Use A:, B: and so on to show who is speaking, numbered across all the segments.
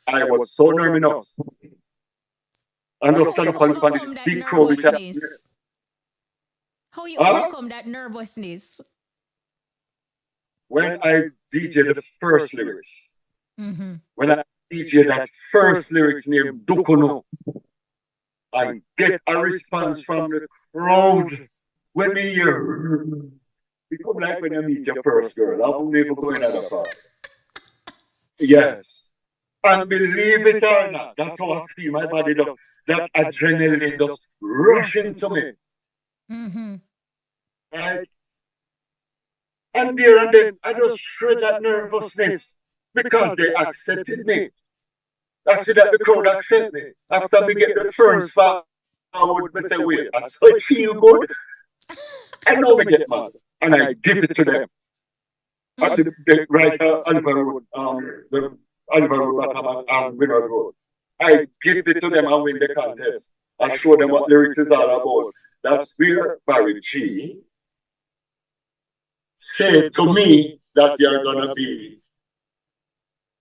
A: I was so nervous. And just stand up on this big crowd which
B: how you overcome that nervousness?
A: When I DJ the first lyrics. When I DJ that first lyrics named Dukuno, I get a response from the crowd when they hear. It's like when you meet your first girl. I won't even go in that part. Yes. And believe it or not, that's how I feel. My body does. That adrenaline just rushing to me. Right? And there and then I just shred that nervousness because they accepted me. I see that the crowd accept me. After me get the first forward, me say, wait, I so it feel good. I know me get mad. And I give it to them. At the right Oliver Road, the Oliver Road, Winner Road. I give it to them and win the contest. I show them what lyrics is all about. That's where Barry G said to me that you're gonna be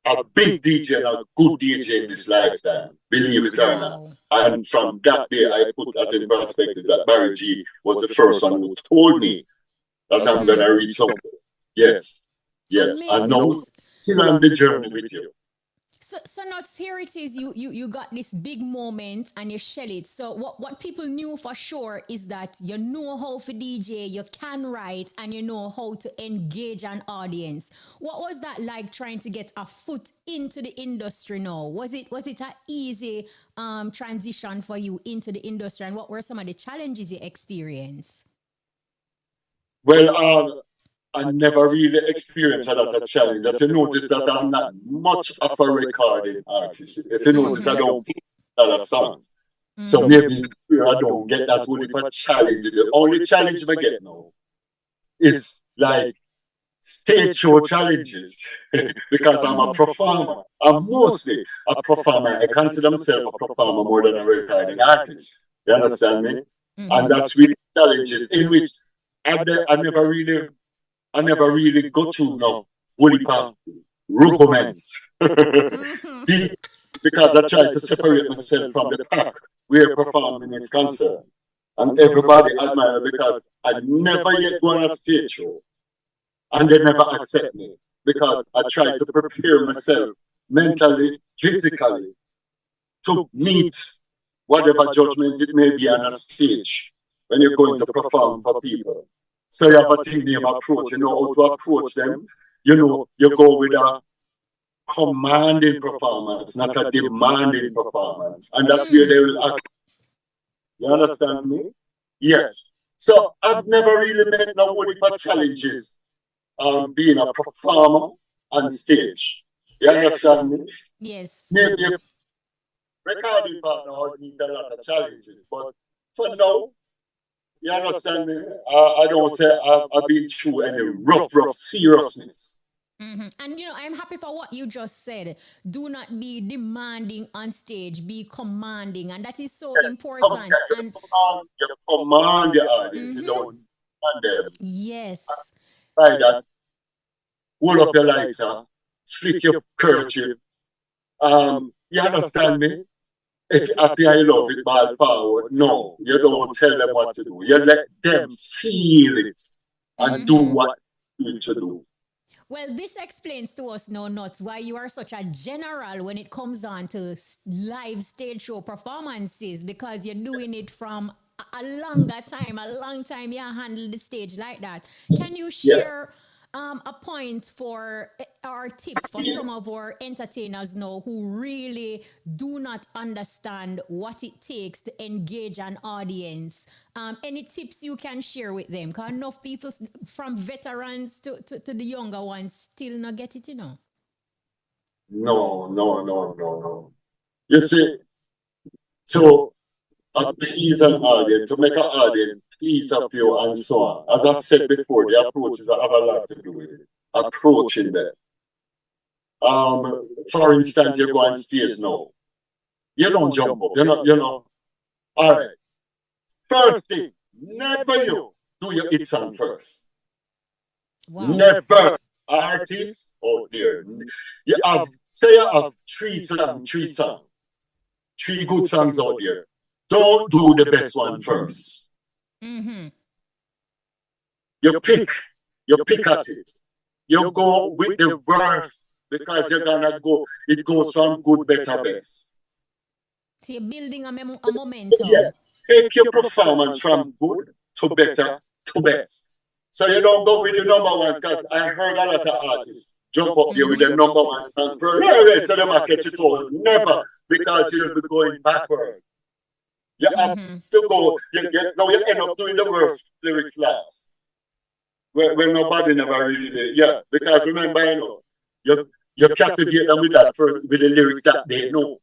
A: a big DJ and a good DJ in this lifetime, believe it or not. And from that day, I put that in perspective that Barry G was the first one who told me that I'm gonna reach something. Yes, yes, I know. Still on the journey with you.
B: So not here it is. You got this big moment and you shell it. So what people knew for sure is that you know how to DJ, you can write, and you know how to engage an audience. What was that like trying to get a foot into the industry now? Was it an easy transition for you into the industry, and what were some of the challenges you experienced?
A: Well, I never really experienced a lot of challenge. If you notice that I'm not much of a recording artist. If you notice, I don't play a lot of songs. So maybe I don't get that only but challenge. The only challenge I get now is like stage show challenges because I'm a performer. I'm mostly a performer. I consider myself a performer more than a recording artist. You understand me? And that's really challenges in which I never really go through now holy rudiments because I try to separate myself from the pack where performing is concerned. And everybody admire because I never yet go on a stage show and they never accept me because I try to prepare myself mentally, physically to meet whatever judgment it may be on a stage when you're going to perform for people. So you have a thing named approach. You know how to approach them. You know, you go with a commanding performance, not a demanding performance. And that's where they will act. You understand me? Yes. So I've never really met no one but challenges being a performer on stage. You understand me?
B: Yes.
A: Maybe a recording partner would need a lot of challenges. But for now, you understand me? I don't say I've been through any rough seriousness.
B: And I'm happy for what you just said. Do not be demanding on stage, be commanding, and that is so important.
A: You command the audience, you don't command them.
B: Yes.
A: By that, hold up your lighter, flick your kerchief. You understand me? If you're happy and you love it, ball forward. No, you don't tell them what to do. You let them feel it and do what you need to do.
B: Well, this explains to us, no nuts, why you are such a general when it comes on to live stage show performances, because you're doing it from a long time you handle the stage like that. Can you share a point for our tip for some of our entertainers now who really do not understand what it takes to engage an audience? Any tips you can share with them? Because enough people from veterans to the younger ones still not get it,
A: No. You see, to appease an audience, to make an audience please of you and so on. As I said before, the approaches have a lot to do with it. Approaching them. For instance, you go on stage now. You don't jump up. All right. First thing, never you do your hit song first. Wow. Never. artists out there. You have, say you have three good songs out there. Don't do the best one first.
B: Mm-hmm.
A: You pick at it. You go with the worst because you're gonna go, it goes from good, better, best.
B: So you're building a momentum.
A: Yeah. Take your performance from good to better to best. So you don't go with the number one, because I heard a lot of artists jump up there with the number one song first. So they might catch it all. Never, because you'll be going backward. You have to go, now you end up doing the worst lyrics last. Where nobody never really, because remember, you captivate them with that first, with the lyrics that they know.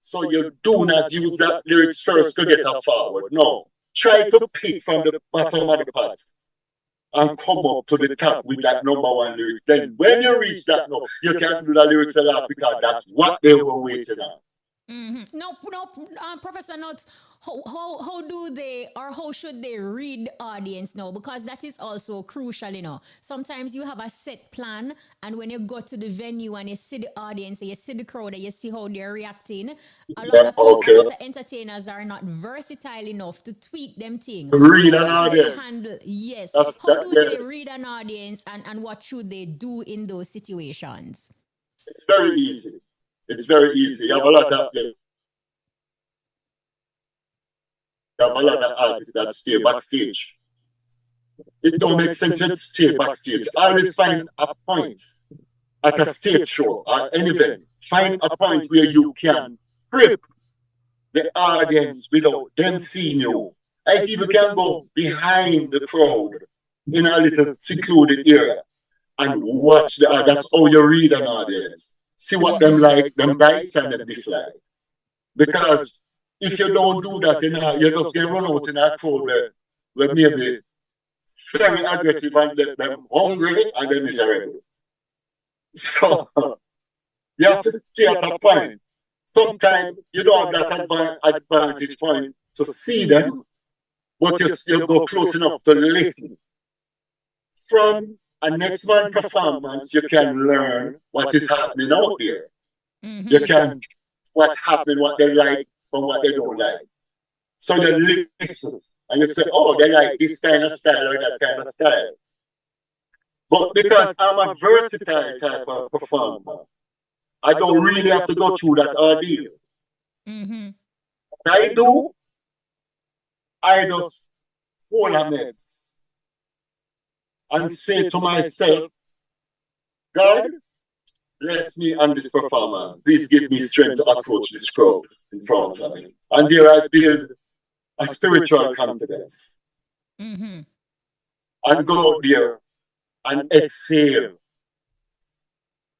A: So you do not use that lyrics first to get a forward. No. Try to pick from the bottom of the pot and come up to the top with that number one lyrics. Then when you reach that note, you can do the lyrics a lot, because that's what they were waiting on.
B: No, Professor Nuts, how do they, or how should they read the audience now? Because that is also crucial. Sometimes you have a set plan, and when you go to the venue and you see the audience, and you see the crowd, and you see how they're reacting, a lot of entertainers are not versatile enough to tweak them things.
A: Read an audience.
B: Yes. How do they read an audience, and what should they do in those situations?
A: It's very easy. It's very easy. You have a lot of artists that stay backstage. It don't make sense to stay backstage. Always find a point at a stage show or any event. Find a point where you can grip the audience without them seeing you. If you can go behind the crowd in a little secluded area and watch that's how you read an audience. See what them like, them likes and them dislike. Because if you don't do that, you're just going to run out in a crowd where maybe very aggressive and them hungry and them miserable. So you have to stay at a point. Sometimes you don't have that advantage point to see them, but you go close enough to listen. From a next man performance, you can learn what is happening out there. You can what's happening, what they like from what they don't like. So you listen and you say, oh, they like this kind of style or that kind of style. But because I'm a versatile type of performer, I don't really have to go through that ordeal. What I just hold a mess and say to myself, God, bless me and this performer. Please give me strength to approach this crowd in front of me. And there I build a spiritual confidence. And go out there and exhale.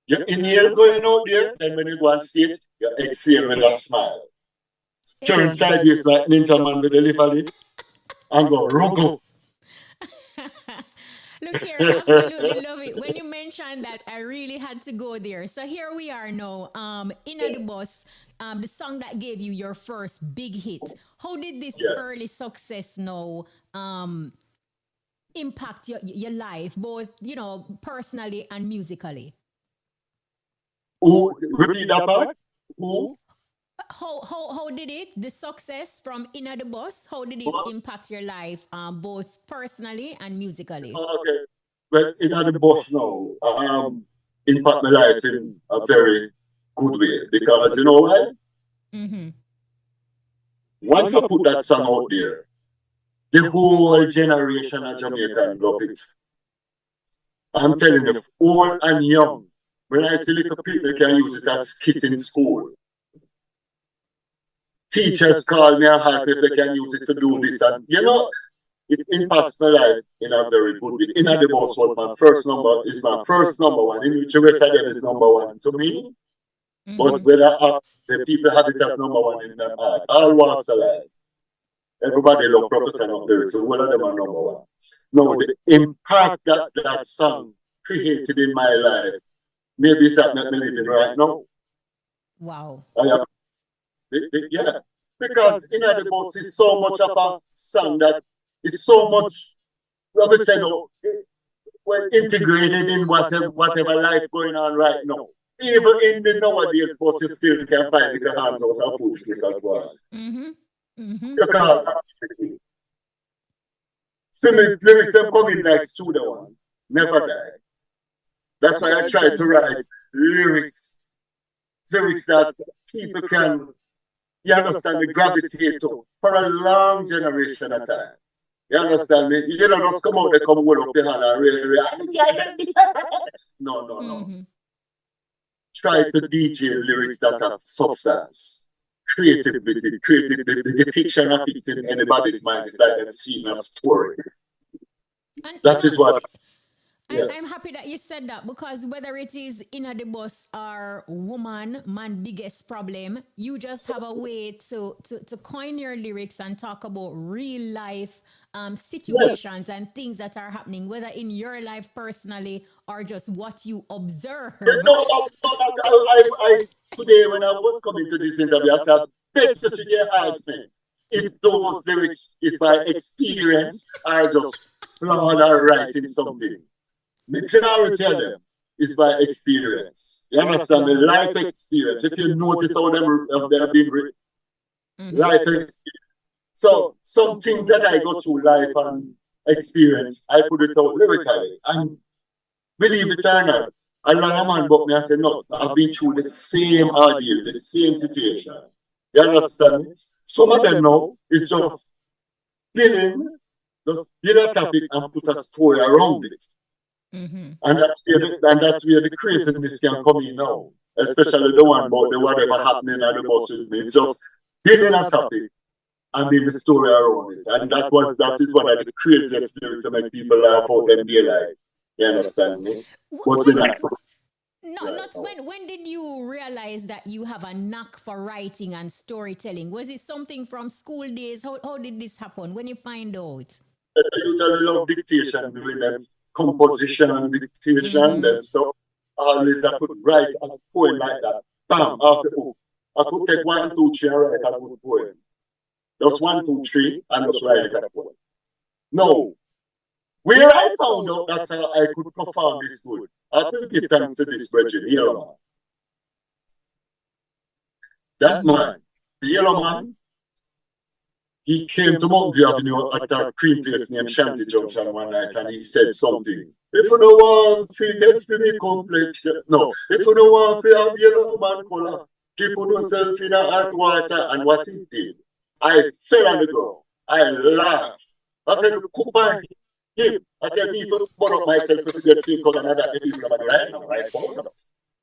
A: You inhale going out there, and when you go on stage, you exhale with a smile. Turn sideways like Ninja Man with the liver and go, Rogo.
B: Look here, I absolutely love it. When you mentioned that, I really had to go there. So here we are now, In the Bus, the song that gave you your first big hit. How did this early success now impact your life, both, personally and musically?
A: Repeat that part? Who?
B: How did the success from Inna the Bus, how did it impact your life, both personally and musically?
A: Okay. Well, Inna the Bus now impact my life in a very good way, because you know why? Once I put that song out there, the whole generation of Jamaican love it. I'm telling you, old and young. When I see little people, they can use it as skit in school. Teachers call me and ask if they can use it to do this. And, it impacts my life in a very good way. Inna the Bus was my first number one, in which the rest of them is number one to me. But whether the people have it as number one in their heart, all walks of life. Everybody loves Professor Nuts, so one of them are number one. No, the impact that song created in my life, maybe it's that not me living right now.
B: Wow.
A: Yeah, because Inna the Bus is so much of a song that it's so much. Let me say, no, well integrated in whatever life going on right now. Even in the nowadays post, you still can find the hands out of foolishness at work.
B: Mm-hmm. Mm-hmm.
A: So called activity. So the lyrics them coming like studio one. Never die. That's why I try to write lyrics. Lyrics that people can, you understand, me, gravitate to for a long generation at a time. You understand me? You know, just come out, they come hold up the hand and really. No, no, no.
B: Mm-hmm.
A: Try to DJ lyrics that have substance, creativity, the depiction of it in anybody's mind is like them seeing a story.
B: And
A: That is what.
B: I'm
A: Yes.
B: happy that you said that because whether it is in the bus or woman, man biggest problem, you just have a way to coin your lyrics and talk about real life
A: Yes.
B: situations and things that are happening, whether in your life personally or just what you observe.
A: You know, today when I was coming to this interview, I said, bet you should get asked me if those lyrics is by experience or just flawed or writing something. Majority of them is by experience. You understand me? Life experience. If you notice how they have been written,
B: Mm-hmm.
A: life experience. So something that I go through life and experience, I put it out lyrically. And believe it or not, a lot of man book me and say, no, I've been through the same ordeal, the same situation. You understand me? Some of them now is just killing, just build a topic and put a story around it.
B: Mm-hmm.
A: And that's where the craziness can come in now. Especially the one about the whatever happening at the bus with me. It's just building a topic and build the story around it. And that is one of the craziest lyrics to make people laugh out them day life. You understand me? But we're not.
B: Not when did you realize that you have a knack for writing and storytelling? Was it something from school days? How did this happen? When you find out?
A: I usually love dictation, doing that composition and dictation,
B: Mm-hmm.
A: that stuff. Always I could write a poem like that. Bam, off the book. I could take 1, 2, 3 and write a good poem. Just 1, 2, 3 and just write a poem. No. Where I found out that I could perform this good, I have to give thanks to this brethren, Yellow Man. That man, the Yellow Man, he came to Mount View Avenue at a cream place named Shanty Junction one night and he said something. If you don't want to get to be complex, no. If you don't want to have Yellow Man color, keep on yourself in a hot water. And what he did, I fell on the ground. I laughed. I said, look back him. I tell me, if you burn up myself, if you get thin color, and that people are right now, right?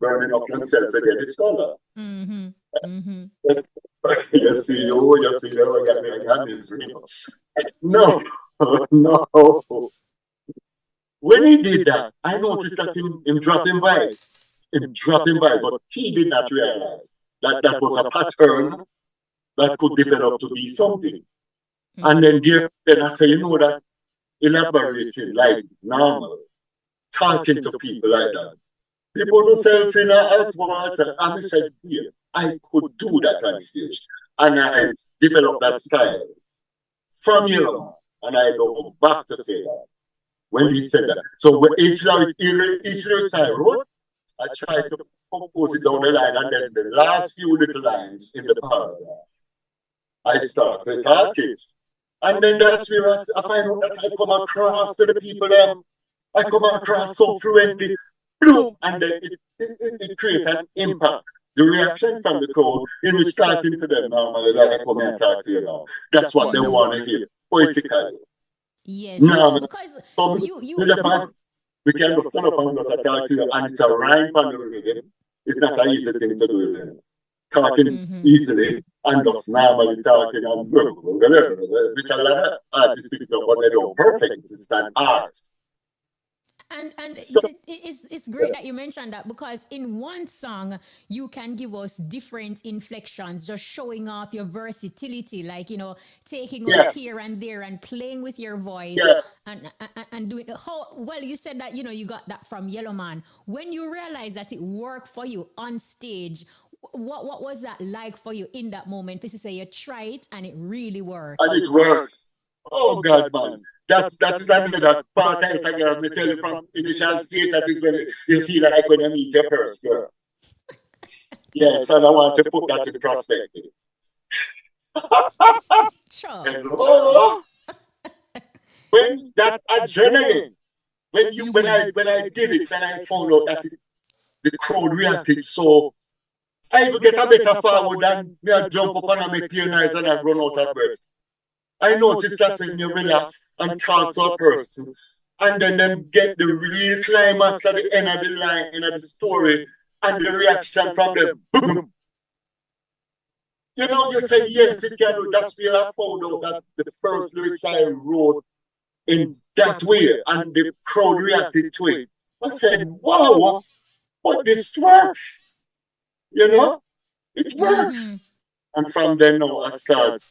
A: Burning up themselves again, it's color.
B: Mm-hmm. Mm-hmm.
A: You see, you got me hands. No, no. When he did that, I noticed that him dropping vibes. Him dropping vibes, but he did not realize that that was a pattern that could develop to be something. And then I say, you know that elaborating like normal, talking to people like that. People themselves in a hot water. And I said, yeah, I could do that on stage. And I developed that style from Yellow. And I go back to say that when he said that. So when each lyrics I wrote, I tried to compose it down the line. And then the last few little lines in the paragraph, I started talking. And then that's where I find out that I come across to the people I come across so fluently, boom, and then it creates an impact. The reaction from the crowd, in which talking to them normally, like I come and talk to you now. That's what they want to hear, poetically.
B: Yes.
A: Now,
B: Because
A: in the past, we can just stand up and just talk to you, and it's a rhyme on the rhythm. It's not an easy thing to do. Talking easily and just normally talking and which a lot of artists pick up, but they don't perfect. It's an art.
B: And
A: So,
B: it's great that you mentioned that because in one song you can give us different inflections, just showing off your versatility, like taking us
A: yes,
B: here and there and playing with your voice
A: yes.
B: and doing how well you said that you got that from Yellow Man. When you realize that it worked for you on stage, what was that like for you in that moment? This is say you try it and it really works.
A: And it works. Oh God, man. that is another part of it again. I tell you from initial stage, that is when you feel like when you meet your first girl. Yes, and I want to put that in perspective.
B: Sure.
A: Hello? When that adrenaline, when I did it and I found out that the crowd reacted, so I even get a better forward than me I jump up and I make clear nice and I run out of breath. I noticed that when you relax and talk to a person and then them get the real climax at the end of the line of the story and the reaction from them, boom. You know, you say, yes, it can do. That's where I found out that the first lyrics I wrote in that way and the crowd reacted to it. I said, wow, but this works. You know, it works. And from then on, I start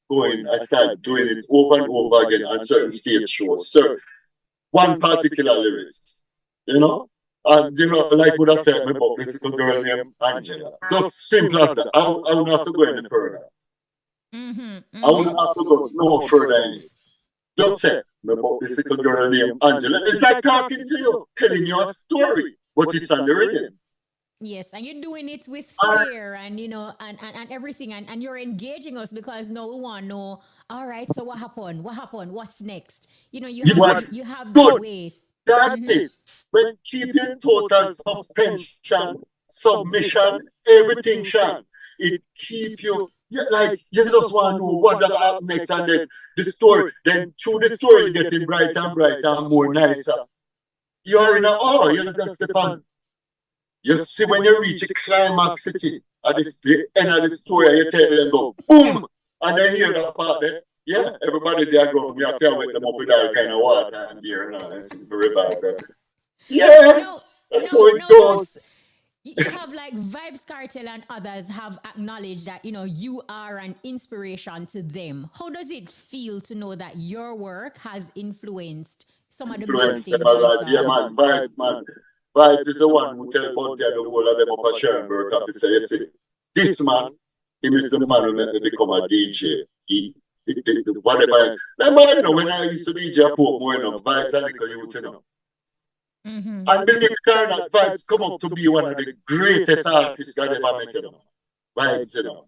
A: doing it over and over again on certain stage shows. So one particular lyrics, you know. And you know, like what I said, my book, this little girl named Angela. Just simple as that. I wouldn't have to go any further. I wouldn't have to go no further in it. Just say, my book, this little girl named Angela. It's like talking to you, telling you a story, but it's on the rhythm.
B: Yes, and you're doing it with flair and you know and everything and you're engaging us because no we want to know, all right, so what happened? What happened? What's next? You know, you have that way.
A: That's it. When keeping total suspension, submission, everything, Sean, it keep you like you just want to know what will happen next and then the story. Then through the story getting brighter and brighter and more nicer. You are in a awe, you just step on. You see when you reach a climax city at the end of the story, you tell them go boom, and then hear that part there. Yeah, everybody there go. We have to wet them up with all kind of water and beer and it's very bad. Yeah, that's how it goes.
B: You have like Vibes Cartel and others have acknowledged that you know you are an inspiration to them. How does it feel to know that your work has influenced some of the best in
A: yeah, man, Vibes, man. Vibes is the one who tell about the whole of them up at Schoenberg office. Say, you see, this man, he is the man who let me become a DJ. Whatever. Remember, you know, when I used to DJ a Pope more, you know, Vibes and little youth, you know. And believe it or not, Vibes come up to be one of the greatest artists God ever make, you know. Vibes, you know.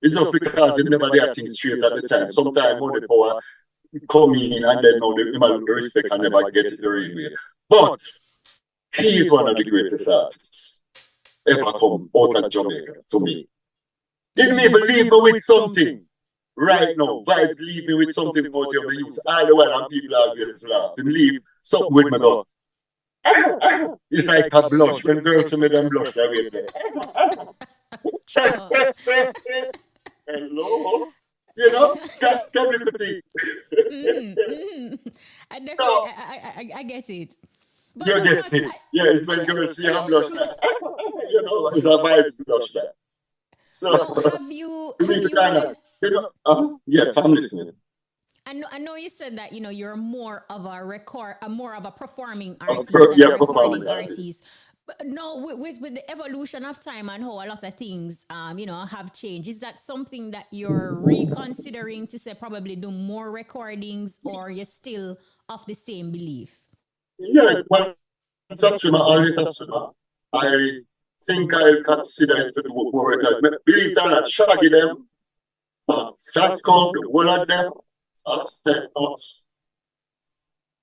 A: It's just because he never did things straight at the time. Sometimes more the power come in and then now the respect and never get it the real way. But he is one of the greatest artists ever come out of Jamaica to me. He didn't even leave me with something. Right now, Vibes leave me with something about your use. All the while and people are getting laugh. They leave something with me about. It's like a blush. When girls see me, them blush that way. Hello? You know? That little thing.
B: I get it.
A: But you get it. Yeah, it's when girls see her blush that. You know, it's a Vibes blush that. So,
B: have you
A: yes, I'm listening.
B: I know you said that you know you're more of a performing artist
A: than a recording artist.
B: But no, with the evolution of time and how a lot of things you know have changed, is that something that you're reconsidering to say probably do more recordings, or you're still of the same belief?
A: Yeah, well, as a swimmer, always a swimmer. I think I'll consider it to do more recording. Believe it or not, Shaggy them, Sasco, the whole of them. I step out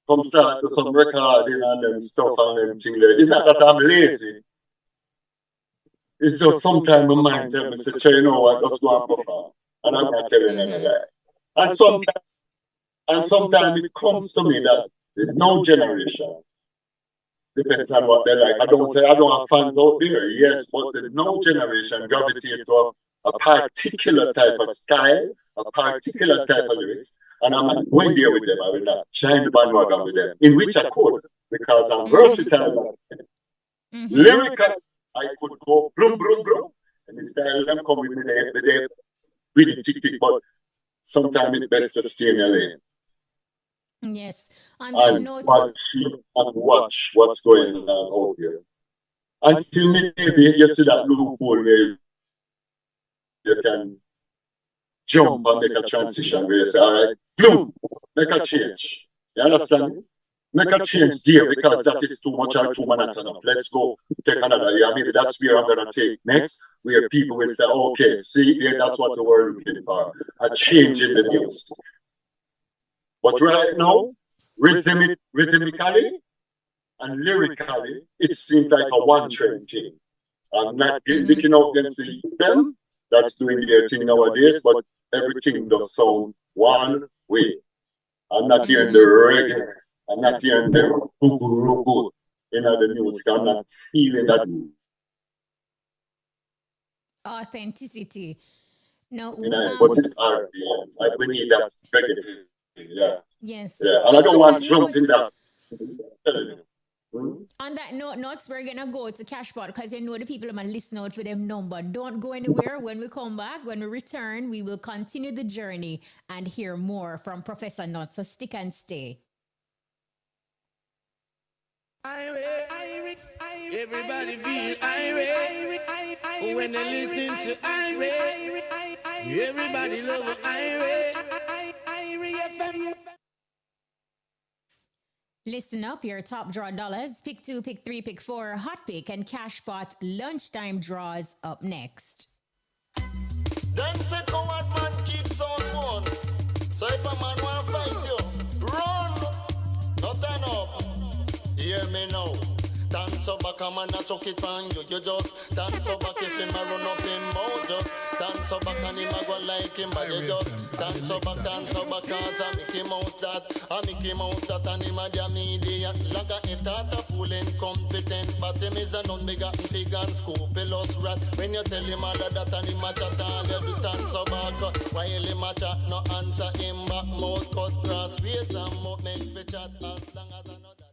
A: from start to some recording and them stuff and everything there. It's not that I'm lazy. It's just sometimes my mind tells me, say, you know what, just go and perform. And I'm not telling any guy. And sometimes it comes to me that the no generation, depends on what they like. I don't say I don't have fans out there, yes, but the no generation gravitate to a particular type of style, a particular type of lyrics. And I'm not going there with them. I will not shine the bandwagon with them, in which I could, because I'm versatile. Lyrical, I could go bloom, bloom, bloom, and the style them come with me there, really tick, tick, but sometimes it's best to stay in your lane.
B: Yes.
A: And watch what's going on out here. Until maybe you see that loophole where you can jump and make a transition where you say, all right, boom, make a change. You understand me? Make a change there because that is too much or too monotonous. Let's go take another year. Maybe that's where I'm gonna take next, where people will say, okay, see there, that's what we're looking for. A change in the music. But right now, rhythmically and lyrically, it seems like a one-train thing. I'm not looking out against them that's doing their thing nowadays, but everything does sound one way. I'm not hearing the reggae. I'm not hearing the boo in the music. I'm not feeling that.
B: Authenticity. No,
A: but it are, like we need that reggae thing. Yeah.
B: Yes.
A: Yeah, and I don't want drums in that.
B: On that note, we're gonna go to Cashpot because you know the people are gonna listen out for them number. Don't go anywhere. When we come back, when we return, we will continue the journey and hear more from Professor Nuts. So stick and stay.
C: Everybody feel irate when they listen to irate. Everybody love irate. FM.
B: Listen up, your top draw dollars. Pick 2, pick 3, pick 4, hot pick, and Cashpot lunchtime draws up next.
D: Them say coward man keeps on one. So if a man want to fight you, run. No turn up. Hear me now. Dance up back a man a chuck it on you. You just dance up back if him a run up him mouth. Just dance up back and him a go like him. But you just dance up back cause a Mickey Mouse that. A Mickey Mouse that and him a the media. Like a it out a fool incompetent. But him is a non-begotten pig and scrupulous rat. When you tell him all that and him a chat all you do dance up back. While him a chat no answer him back. Mouth cut grass waist and mouth make fi chat as long as another.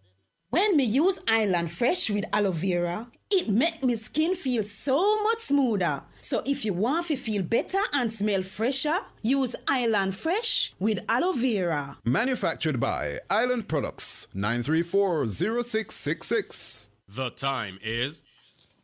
E: When me use Island Fresh with aloe vera, it make me skin feel so much smoother. So if you want to feel better and smell fresher, use Island Fresh with aloe vera.
F: Manufactured by Island Products, 934-0666.
G: The time is...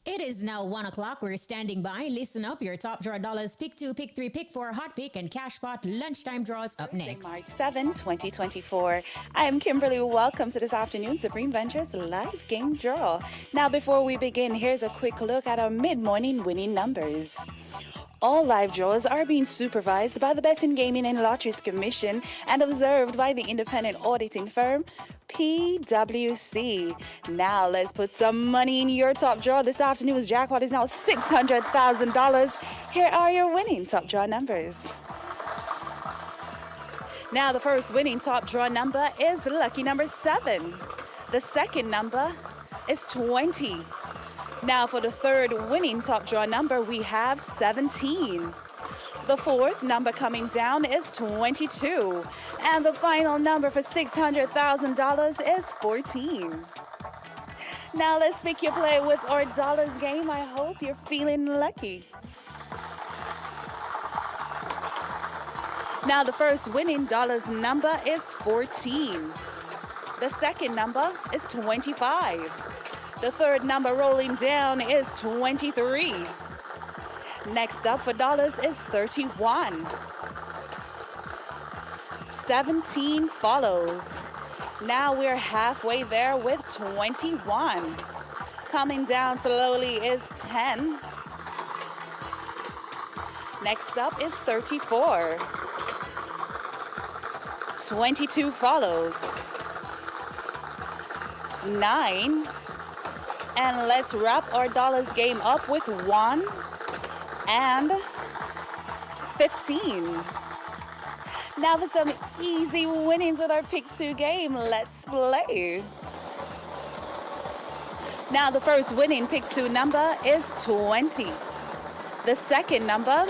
B: It is now 1 o'clock. We're standing by. Listen up. Your top draw dollars. Pick 2, pick 3, pick 4, hot pick, and Cashpot lunchtime draws up next.
H: March 7, 2024. I am Kimberly. Welcome to this afternoon's Supreme Ventures live game draw. Now, before we begin, here's a quick look at our mid-morning winning numbers. All live draws are being supervised by the Betting, Gaming and Lotteries Commission and observed by the independent auditing firm PwC. Now let's put some money in your top draw. This afternoon's jackpot is now $600,000. Here are your winning top draw numbers. Now the first winning top draw number is lucky number 7. The second number is 20. Now for the third winning top draw number, we have 17. The fourth number coming down is 22. And the final number for $600,000 is 14. Now let's make you play with our dollars game. I hope you're feeling lucky. Now the first winning dollars number is 14. The second number is 25. The third number rolling down is 23. Next up for dollars is 31. 17 follows. Now we're halfway there with 21. Coming down slowly is 10. Next up is 34. 22 follows. 9. And let's wrap our dollars game up with 1 and 15. Now for some easy winnings with our Pick 2 game. Let's play. Now the first winning Pick 2 number is 20. The second number,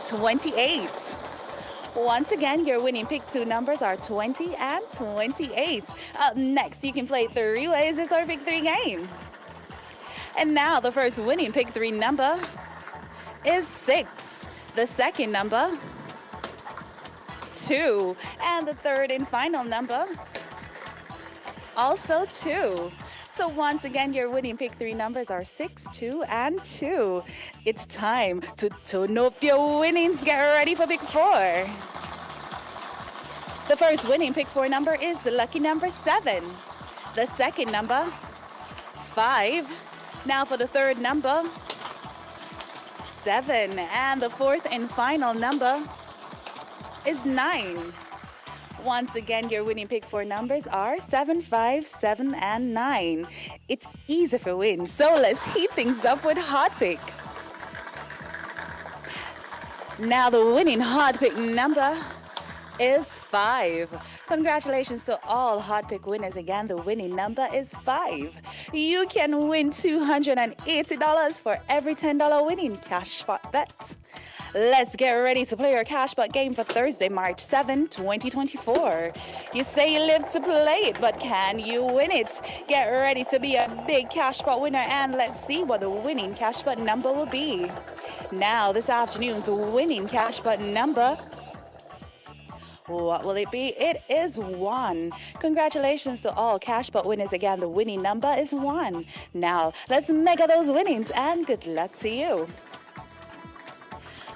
H: 28. Once again, your winning Pick 2 numbers are 20 and 28. Up next, you can play 3 ways. It's our Pick 3 game. And now the first winning Pick 3 number is 6. The second number, 2. And the third and final number, also 2. So once again, your winning Pick 3 numbers are 6, 2, and 2. It's time to tune up your winnings. Get ready for Pick 4. The first winning pick 4 number is the lucky number 7. The second number, 5. Now for the third number, 7. And the fourth and final number is 9. Once again, your winning pick 4 numbers are 7, 5, 7, and 9. It's easy for win, so let's heat things up with Hot Pick. Now the winning Hot Pick number is 5. Congratulations to all Hot Pick winners. Again, the winning number is 5. You can win $280 for every $10 winning cash spot bet. Let's get ready to play our cash spot game for Thursday, March 7, 2024. You say you live to play it, but can you win it? Get ready to be a big cash spot winner, and let's see what the winning cash spot number will be. Now, this afternoon's winning cash spot number, what will it be? It is 1. Congratulations to all Cashpot winners. Again, the winning number is 1. Now, let's mega those winnings and good luck to you.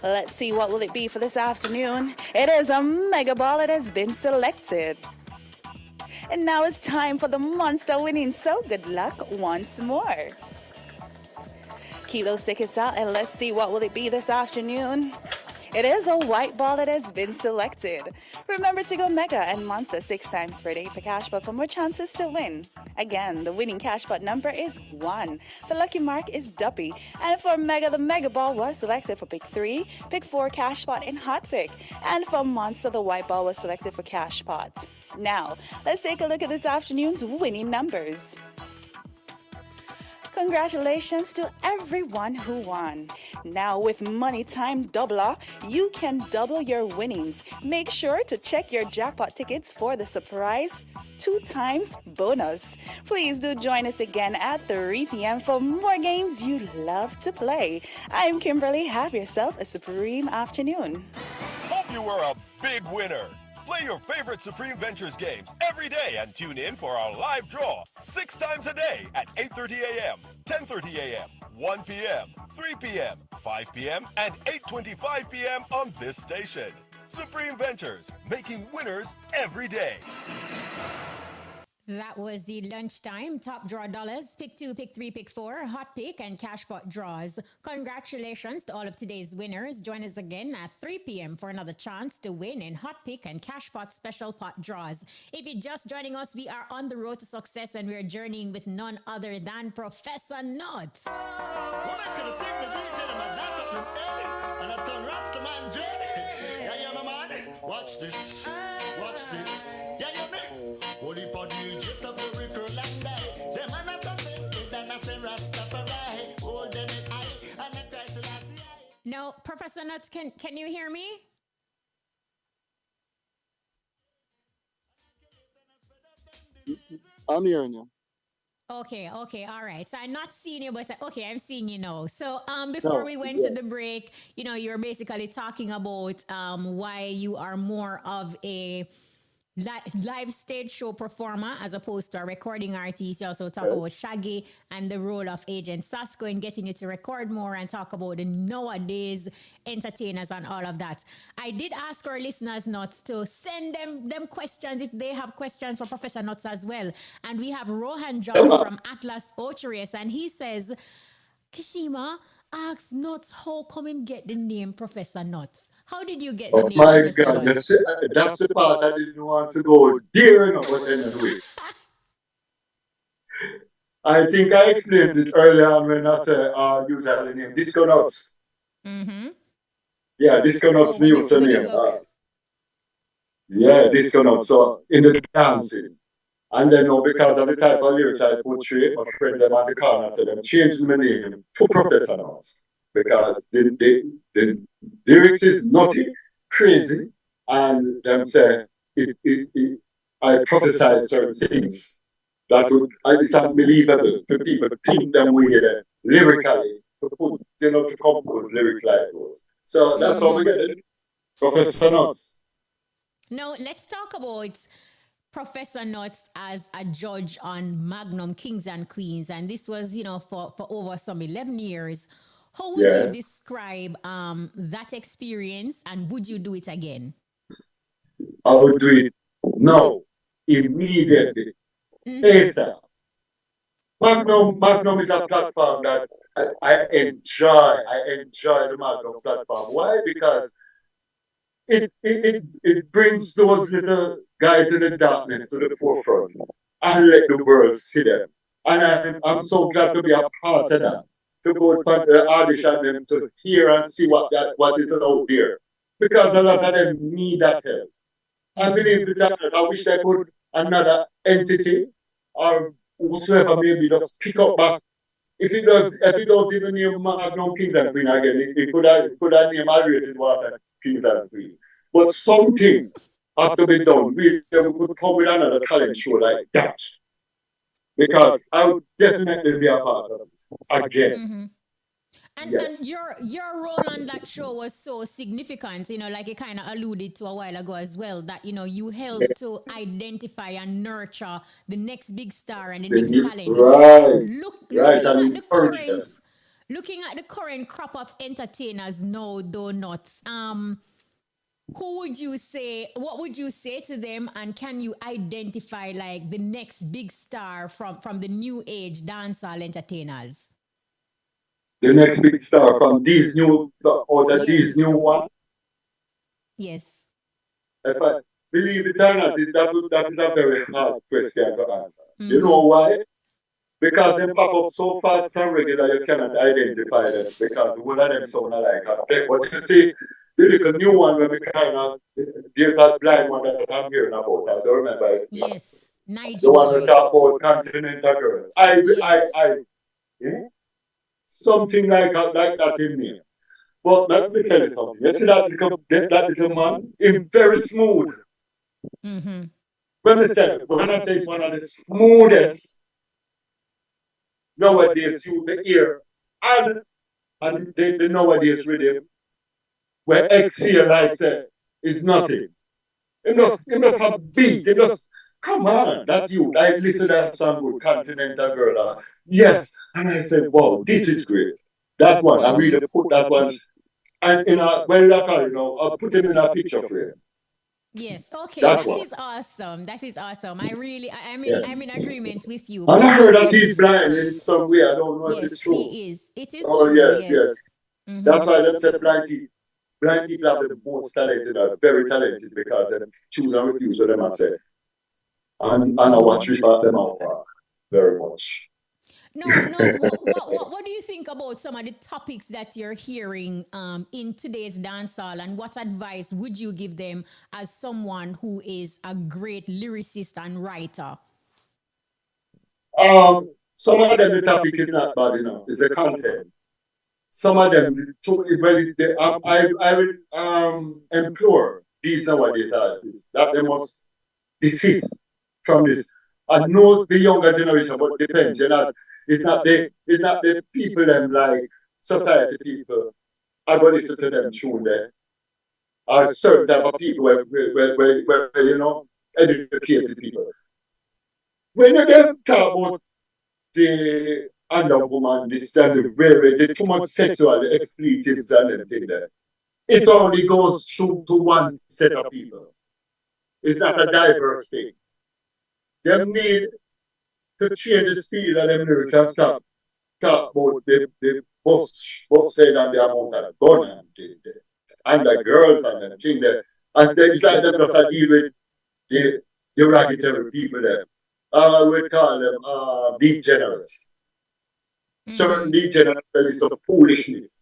H: Let's see what will it be for this afternoon. It is a mega ball that has been selected. And now it's time for the monster winning, so good luck once more. Keep those tickets out and let's see what will it be this afternoon. It is a white ball that has been selected. Remember to go mega and monster 6 times per day for Cashpot for more chances to win. Again, the winning Cashpot number is 1. The lucky mark is Duppy. And for mega, the mega ball was selected for pick 3, pick 4 Cashpot, and hot pick. And for monster, the white ball was selected for Cashpot. Now, let's take a look at this afternoon's winning numbers. Congratulations to everyone who won. Now with Money Time Doubler, you can double your winnings. Make sure to check your jackpot tickets for the surprise 2 times bonus. Please do join us again at 3 p.m. for more games you love to play. I'm Kimberly. Have yourself a supreme afternoon.
G: Hope you were a big winner. Play your favorite Supreme Ventures games every day and tune in for our live draw 6 times a day at 8:30 a.m., 10:30 a.m., 1 p.m., 3 p.m., 5 p.m., and 8:25 p.m. on this station. Supreme Ventures, making winners every day.
B: That was the lunchtime top draw dollars, pick 2, pick 3, pick 4, hot pick, and cash pot draws. Congratulations to all of today's winners. Join us again at 3 p.m. for another chance to win in hot pick and cash pot special pot draws. If you're just joining us, we are on the road to success and we're journeying with none other than Professor Nuts.
D: Watch this. Watch this. Yeah, yeah, man. Holy body, just a very girl and die. Them are not a bit, then I say Rastafari. Hold them in eye, and I cry till I see eye.
B: No, Professor Nuts, can you hear me?
A: I'm hearing you.
B: Okay, all right. So I'm not seeing you, but okay, I'm seeing you now. So before we went to the break, you know, you're basically talking about why you are more of a live stage show performer as opposed to a recording artist. You also talk about Shaggy and the role of Agent Sasko in getting you to record more and talk about the nowadays entertainers and all of that. I did ask our listeners not to send them questions if they have questions for Professor Nuts as well. And we have Rohan Johnson from Atlas Ocherius, and he says, Kishima asks Nuts how come him get the name Professor Nuts. How did you get the
A: Oh
B: name?
A: my God, that's the part I didn't want to go there, you know, but anyway. I think I explained it earlier on when I said use the name Disco Nuts.
B: Mm-hmm.
A: Yeah, Disco Nuts news name. Yeah, Disco Nuts. So in the dancing. And then now because of the type of lyrics I put through it, my friend them on the corner said them changed my name to Professor Nuts. Because the lyrics is nutty, crazy, and them say I prophesied certain things that would it's unbelievable for people to think them weird lyrically to put to compose lyrics like those. So that's how we get it. Professor Nuts.
B: Now let's talk about Professor Nuts as a judge on Magnum Kings and Queens, and this was, for over some 11 years. How would you describe that experience, and would you do it again?
A: I would do it No, immediately. ASAP. Magnum is a platform that I enjoy. I enjoy the Magnum platform. Why? Because it brings those little guys in the darkness to the forefront and let the world see them. And I'm so glad to be a part of that. To go to the audition them to hear and see what is out there. Because a lot of them need that help. I believe the time I wish I could another entity or whosoever maybe just pick up back. If it don't even name Magnum Kings and Queen again, it could have named Alriated Water Kings and Queen. But something have to be done. We could come with another talent show like that. Because I would definitely be a part of it again.
B: And
A: Yes.
B: your role on that show was so significant, like you kind of alluded to a while ago as well, that you helped to identify and nurture the next big star and the next talent.
A: Right. Right.
B: Looking
A: And
B: at the
A: encourage
B: current
A: them.
B: crop of entertainers now, donuts. Who would you say? What would you say to them? And can you identify like the next big star from the new age dancehall entertainers?
A: The next big star from these new or these new one.
B: Yes.
A: If I believe it or not, that is a very hard question to answer. You
B: Mm-hmm.
A: know why? Because them pop up so fast and regular, you cannot identify them because one of them sound alike. But you see, the little new one when we kind of, there's that blind one that I'm hearing about. I don't remember his name.
B: Yes.
A: The
B: Nigel
A: one that
B: boy.
A: talk about Continental Girl.
B: Yes.
A: Yeah? Something like that in me. But let me tell you something. You see that little man? He's very smooth.
B: Mm-hmm.
A: When I say it's one of the smoothest nowadays, you the ear and the nowadays rhythm where X here like say is nothing. It must have beat. It just come on, that's you. I listen to that song with Continental Girl. Yes. And I said, wow, this is great. That one, I really put that one and in a well I call I put him in a picture frame.
B: Yes. Okay.
A: That
B: That
A: one.
B: is awesome. That is awesome.
A: Yeah.
B: I'm in agreement with you
A: And I heard
B: because
A: that he's blind in some way. I don't know if it's
B: yes,
A: true.
B: he is. It is
A: Oh
B: true.
A: yes,
B: Yes.
A: yes.
B: Mm-hmm.
A: That's why them say blind people have the most talented, are very talented because they choose and refuse what them I say. And I watch them out very much.
B: No. What do you think about some of the topics that you're hearing in today's dancehall, and what advice would you give them as someone who is a great lyricist and writer?
A: Some of them the topic is not bad, it's the content. Some of them, I will implore these nowadays artists that they must desist from this. I know the younger generation, but it depends. It's not the people them like society people. I go listen to them tune there. Or certain type of people where educated people. When you get talk about the underwoman, this and the too much sexual expletives and everything there. It only goes through to one set of people. It's not a diverse thing. They need to change the speed of them lyrics and stop talk about the bus head and the amount of gun and the girls and the thing there. And then it's like them just deal with the raggedy people there. We call them degenerates. Certain degenerates is of foolishness.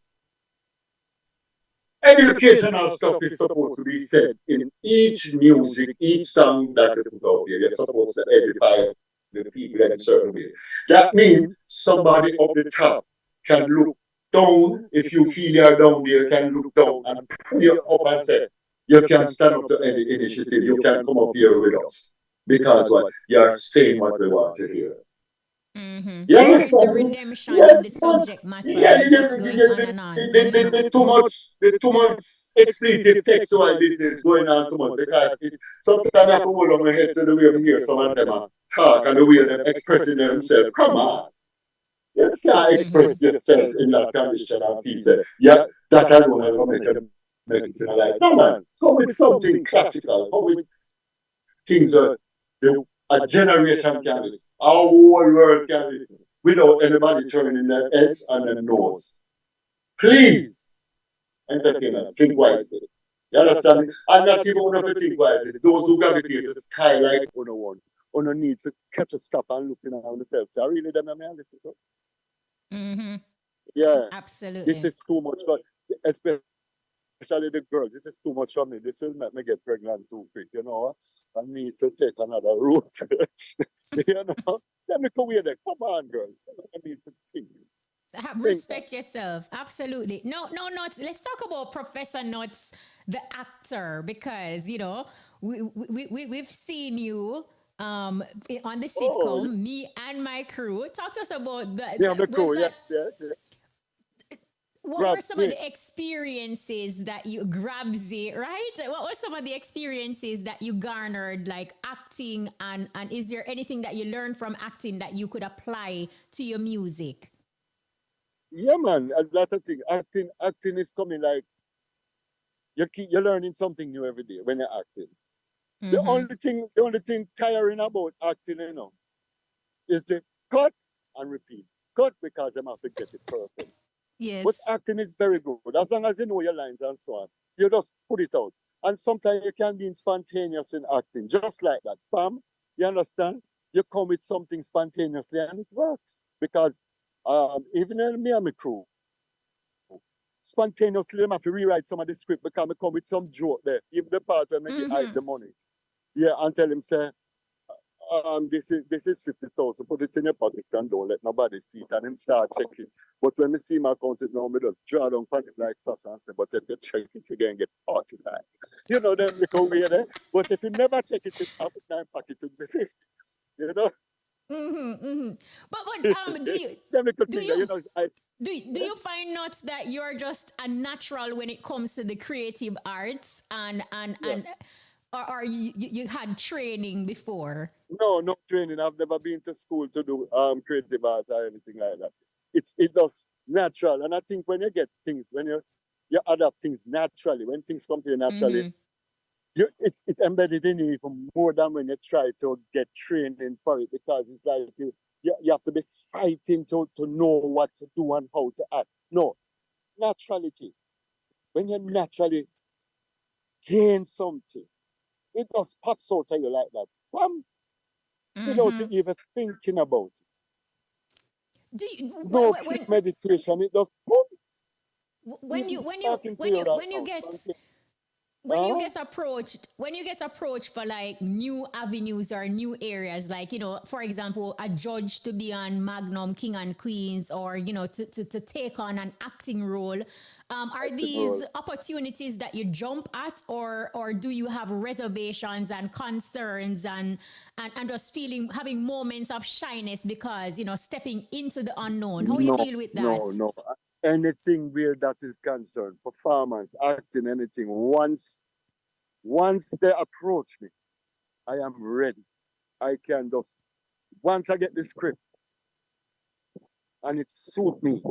A: Educational stuff is supposed to be said in each music, each song that you put out there. You're supposed to edify the people in a certain way. That means somebody up the top can look down. If you feel you're down there, can look down and pull you up and say, you can stand up to any initiative. You can come up here with us. Because what? You're saying what we want to hear.
B: Mm-hmm.
A: You
B: There is the
A: understand?
B: redemption in
A: Yes,
B: the
A: man.
B: subject matter,
A: Yeah,
B: and it just going on and on.
A: the too much expletive sexual business going on too much because sometimes I have to hold on my head to the way I hear some of them talk and the way they're expressing themselves. Come on. You can't express yourself in that condition and feel say, yeah, that alone will make it in a life. No man, come with something classical. Come with things are a generation can listen, a whole world can listen, without anybody turning their heads and their nose. Please, entertainers, think wisely. You understand me? And not even one of the think wisely. Those who gravitate to sky like one on a need to catch a stop and looking around themselves. So I really don't know me listen to.
B: Mm-hmm.
A: Yeah.
B: Absolutely.
A: This is too much for, especially the girls. This is too much for me. This will make me get pregnant too quick, you know. I need to take another route. You know? Let me go away there. Come on, girls. I need to think.
B: Respect yourself. Absolutely. No, Nuts. Let's talk about Professor Nuts, the actor, because, you know, we've seen you on the
A: Oh,
B: sitcom, Me and My Crew. Talk to us about that.
A: yeah, the crew,
B: Was
A: yeah,
B: that,
A: yeah.
B: what were
A: Grabs
B: some of
A: it.
B: the experiences that you grabs it, right? What were some of the experiences that you garnered, like acting, and is there anything that you learned from acting that you could apply to your music?
A: Yeah, man. A lot of things. Acting is coming like you're learning something new every day when you're acting.
B: Mm-hmm.
A: The only thing tiring about acting, you know, is the cut and repeat. Cut because I'm have to get it perfect. But
B: Yes.
A: acting is very good. As long as you know your lines and so on, you just put it out. And sometimes you can be spontaneous in acting, just like that. Bam, you understand? You come with something spontaneously and it works. Because even in me and my crew, spontaneously, them have to rewrite some of the script because I come with some joke there. Even the part where I hide
B: Mm-hmm.
A: the money. Yeah, and tell him, say, this is 50,000. Put it in your pocket and don't let nobody see it. And him start checking. But when I see my account it now, me just draw down on it like Sasa and say, but if you check it, you can get 49. You know, them little weird, eh? But if you never check it, half the time pocket will be 50. You know?
B: Mm-hmm, mm-hmm. But
A: Them little
B: do
A: thing that, you
B: you
A: know,
B: do you find not that you're just a natural when it comes to the creative arts,
A: yeah.
B: or you had training before?
A: No, no training. I've never been to school to do creative arts or anything like that. It does natural. And I think when you get things, when you adapt things naturally, when things come to you naturally,
B: Mm-hmm.
A: it's embedded in you even more than when you try to get training for it because it's like you have to be fighting to know what to do and how to act. No, naturality. When you naturally gain something, it just pops out of you like that. Bam, without you
B: Mm-hmm.
A: even thinking about it.
B: Do you,
A: No premeditation, it just boom,
B: when
A: even
B: you when you
A: talking to
B: when
A: you
B: you
A: right
B: when you
A: now.
B: get
A: Something, huh?
B: when you get approached for like new avenues or new areas, like, you know, for example, a judge to be on Magnum King and Queens, or, you know, to take on an acting role, are
A: Acting
B: these
A: role.
B: opportunities that you jump at, or do you have reservations and concerns, and just feeling, having moments of shyness because, you know, stepping into the unknown? How you
A: No,
B: deal with that?
A: no. Anything where that is concerned, performance, acting, anything. Once they approach me, I am ready. I can just once I get the script and it suit me,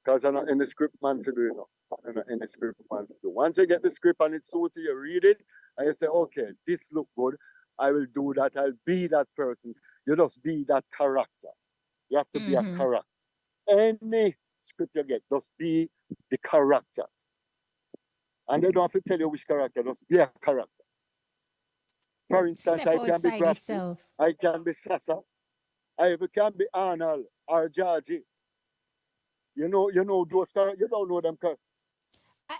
A: because I'm not in the script man to do it now. I'm not in the script man to do. Once you get the script and it suits you, you read it and you say, okay, this look good. I will do that. I'll be that person. You just be that character. You have to be a
B: Mm-hmm.
A: character. Any script you get, just be the character. And they don't have to tell you which character, just be a character. For instance,
B: Step
A: I can be
B: outside
A: Grafty,
B: yourself.
A: I can be Sasa, I even can be Arnold or Georgie. You know those characters, you don't know them characters.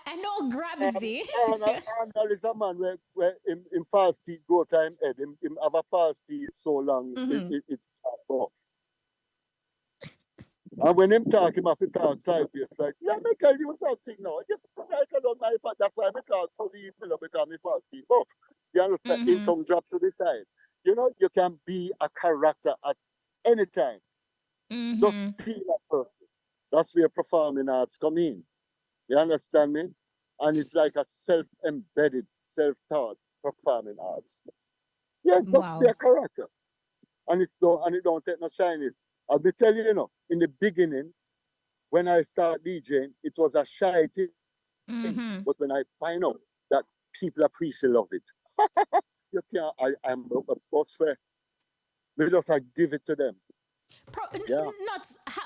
B: I know Grabsy.
A: Arnold is a man where in fast teeth grow time head. Him have a fast teeth so long,
B: Mm-hmm.
A: it's off. And when him talk, him have to talk side face like, let me tell you something now. Just like I don't know if that's why I talk for the pillow because me fast teeth off. You understand? Him
B: Mm-hmm.
A: come drop to the side. You know, you can be a character at any time. Just
B: Mm-hmm.
A: be that person. That's where performing arts come in. You understand me? And it's like a self-embedded, self-taught performing arts. Yeah, just be
B: Wow.
A: a character. And it don't take no shyness. I'll be telling you, you know, in the beginning, when I start DJing, it was a shy thing.
B: Mm-hmm.
A: But when I find out that people appreciate love it, you can't. I'm a boss where we just give it to them. Yeah.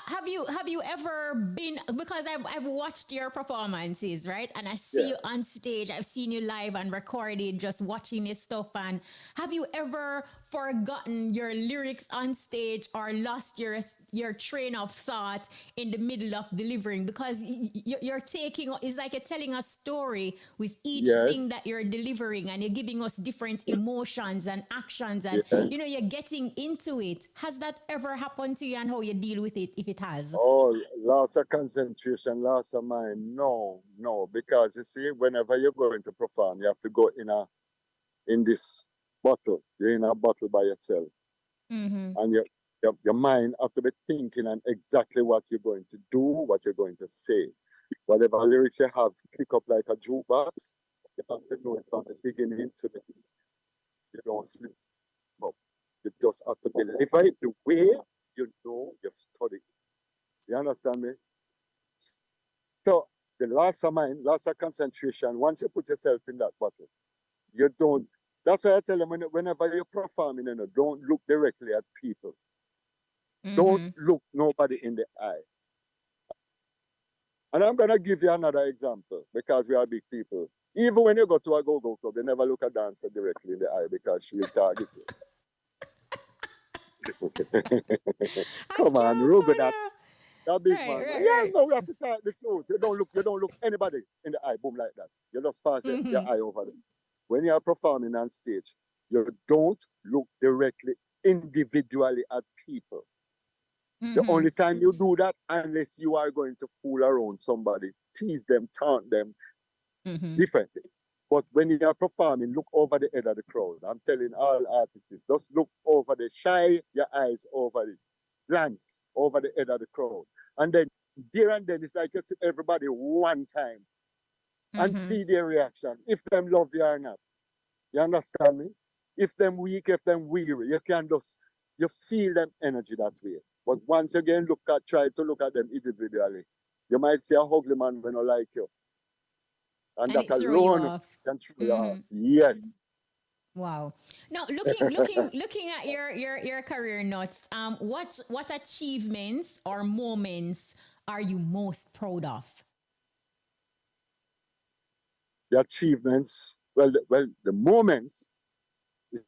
B: Have you ever been, because I've watched your performances, right, and I see
A: Yeah.
B: you on stage, I've seen you live and recorded, just watching your stuff, and have you ever forgotten your lyrics on stage or lost your train of thought in the middle of delivering, because you're taking, it's like you're telling a story with each thing
A: Yes.
B: that you're delivering, and you're giving us different emotions and actions, and
A: Yes.
B: you're getting into it. Has that ever happened to you, and how you deal with it if it has?
A: Oh, loss of concentration, loss of mind. No, no, because you see, whenever you're going to perform, you have to go in this bottle. You're in a bottle by yourself, and your mind have to be thinking on exactly what you're going to do, what you're going to say. Whatever lyrics you have, pick up like a jukebox. You have to know it from the beginning to the end. You don't slip up. You just have to deliver it the way you know you study it. You understand me? So the loss of mind, loss of concentration, once you put yourself in that bottle, you don't. That's why I tell them whenever you're performing, don't look directly at people. Don't look nobody in the eye. And I'm gonna give you another example because we are big people. Even when you go to a go-go club, they never look a dancer directly in the eye because she'll target you.
B: I
A: Come on,
B: can't
A: Rugo,
B: follow.
A: that big
B: Right,
A: man.
B: right,
A: Yeah,
B: right.
A: no, we have to tell the truth. You don't look anybody in the eye, boom, like that. You just pass your eye over them. When you are performing on stage, you don't look directly individually at people. The only time you do that, unless you are going to fool around somebody, tease them, taunt them differently. But when you are performing, look over the head of the crowd. I'm telling all artists, just look over the shy your eyes over the glance over the head of the crowd. And then there and then it's like you see everybody one time and see their reaction. If them love you or not. You understand me? If them weak, if them weary, you can just you feel them energy that way. But once again, try to look at them individually. You might see a ugly man when I like you. And
B: And
A: that
B: it throw you
A: alone
B: off.
A: can throw you off. Yes.
B: Wow. Now, looking at your career notes, what achievements or moments are you most proud of?
A: The achievements, the moments,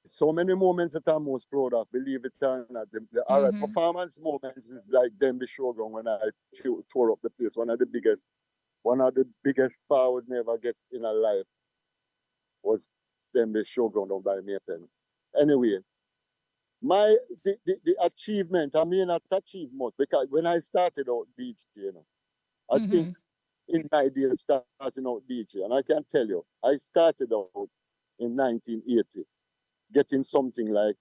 A: so many moments that I'm most proud of, believe it or not. All right, performance moments is like them the Shogun when I tore up the place. One of the biggest power I would never get in a life was them the Shogun down by Maypen. Anyway, the achievement, I mean not achieve much because when I started out DJ, I think in my days starting out DJ, and I can tell you, I started out in 1980, getting something like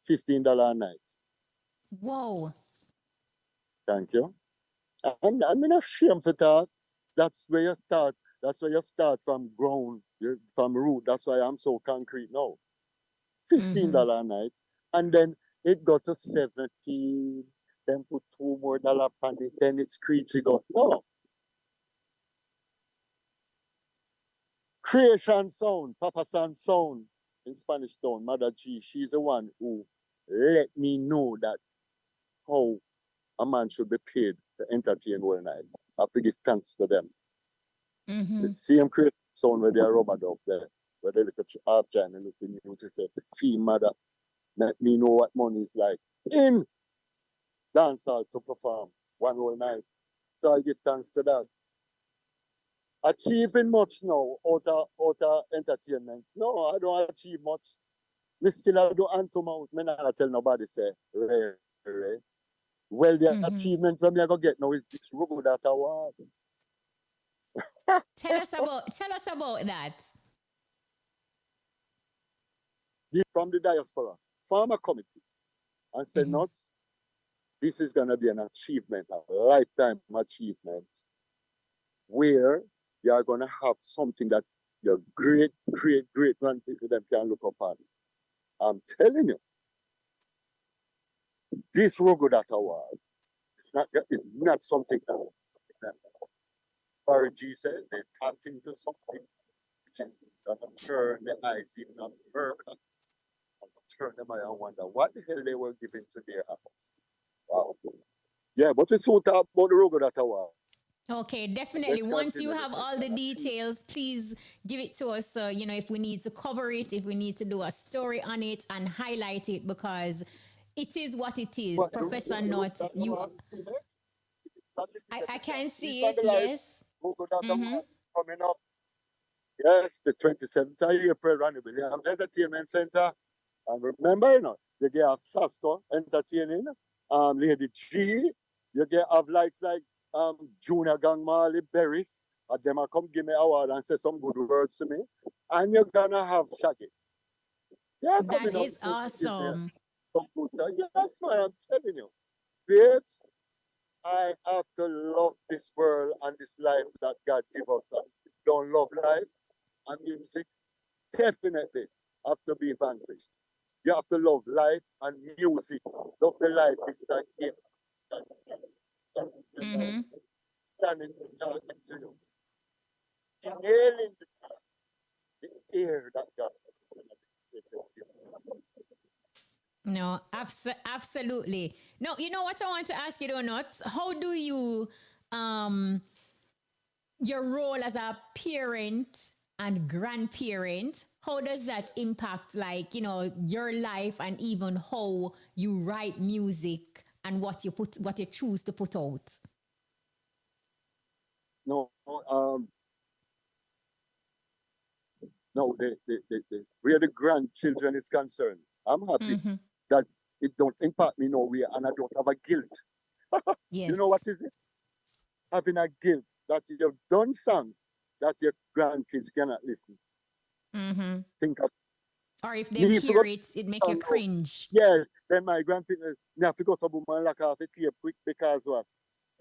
A: $15 a night.
B: Whoa.
A: Thank you. I'm not ashamed for that. That's where you start. That's where you start from ground, from root. That's why I'm so concrete now. $15 a night. And then it got to 17, then put $2 more on it, then it's screechy go. No. Creation sound, Papa San sound in Spanish Town, Mother G, she's the one who let me know that how a man should be paid to entertain all night. I have to give thanks to them. The same creation sound where they are rubber up there, where they look at half China and look at me to say, fee mother, let me know what money is like in dancehall to perform one whole night. So I give thanks to that. Achieving much now out of entertainment. No, I don't achieve much. Me still I do hand to mouth. Me not tell nobody say, Ray. Well, the achievement from me I go get now is this rubber that award.
B: Tell us about that.
A: This from the diaspora, farmer committee, and said, Nuts, this is gonna be an achievement, a lifetime achievement, where you are gonna have something that your great grandchildren them can look upon. I'm telling you, this Rogo that award, it's not something that Barry G said they tapped into something. just gonna turn the eyes in America and turn them eye and wonder what the hell they were giving to their apples. Wow. Yeah, but we soon talk about the road that I want.
B: Okay, definitely.
A: Let's
B: Once you
A: continue the
B: have all the
A: conversation.
B: details, please give it to us. If we need to cover it, if we need to do a story on it and highlight it, because it is what it is.
A: What
B: Professor
A: the road
B: Nuts,
A: that I want to see there? That is it,
B: I
A: everything.
B: can
A: Keep
B: see
A: on
B: it.
A: the live.
B: Yes.
A: Road that I
B: Mm-hmm.
A: want coming up. Yes, the 27th of April, Ronnie Williams Entertainment Center. And remember, you get have Sasko entertaining, Lady G, you get have lights like Junior Gang Marley Berries, and them are come give me award and say some good words to me. And you're gonna have Shaggy. They're
B: That
A: coming up
B: is
A: to give me
B: awesome.
A: some good yes, man, I'm telling you. Babes, I have to love this world and this life that God give us. Don't love life and music definitely have to be vanquished. You have to love life and music. Love the life is that gift that
B: Mm-hmm.
A: standing talking to you. Inhaling the peace, the air that God has given you.
B: No, absolutely. No, you know what I want to ask you, though, Nuts? How do you, um, your role as a parent and grandparent, how does that impact, like, your life and even how you write music and what you choose to put out?
A: No, no, where the grandchildren is concerned, I'm happy
B: Mm-hmm.
A: that it don't impact me no way and I don't have a guilt. You know
B: Yes.
A: what is it? Having a guilt that you've done songs that your grandkids cannot listen.
B: Mm-hmm.
A: Think of
B: Or if they
A: me if you
B: hear
A: got
B: it, it make you
A: song now.
B: cringe.
A: Yes, then my grandparents me have to go to woman like off the tape quick because what?